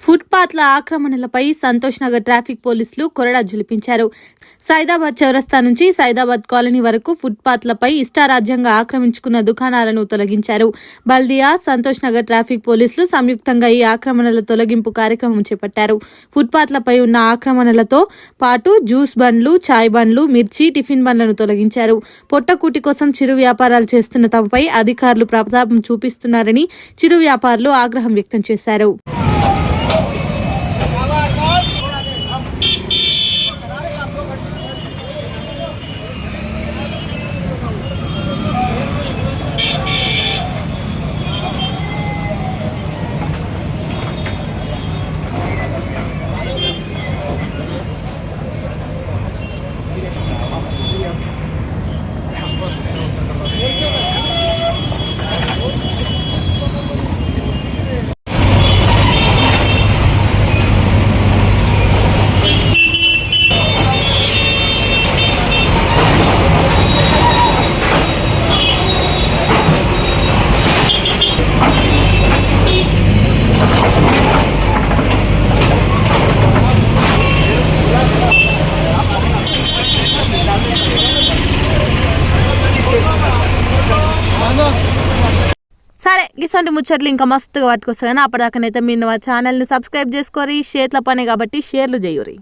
ఫుట్పాత్ల ఆక్రమణలపై Santosh Nagar traffic పోలీసులు కొరడా జులిపించారు. సైదాబాద్ చౌరస్తా నుంచి సైదాబాద్ కాలనీ వరకు ఫుట్పాత్లపై ఇష్టారాజ్యంగా ఆక్రమించుకున్న దుకాణాలను తొలగించారు. బల్దియా, సంతోష్ నగర్ ట్రాఫిక్ పోలీసులు సంయుక్తంగా ఈ ఆక్రమణల తొలగింపు కార్యక్రమం చేపట్టారు. ఫుట్పాత్లపై ఉన్న ఆక్రమణలతో పాటు జ్యూస్ బండ్లు, చాయ్ బండ్లు, మిర్చి, టిఫిన్ బండ్లను తొలగించారు. పొట్టకూటి కోసం చిరు వ్యాపారాలు చేస్తున్న తమపై అధికారులు ప్రతాపం చూపిస్తున్నారని చిరు వ్యాపారులు ఆగ్రహం వ్యక్తం చేశారు. సరే ఇటువంటి ముచ్చట్లు ఇంకా మస్తుగా పట్టుకొస్తాయి కానీ అప్పటిదాకానైతే మీరు మా ఛానల్ని సబ్స్క్రైబ్ చేసుకోరి. షేర్ల పనే కాబట్టి షేర్లు చేయురి.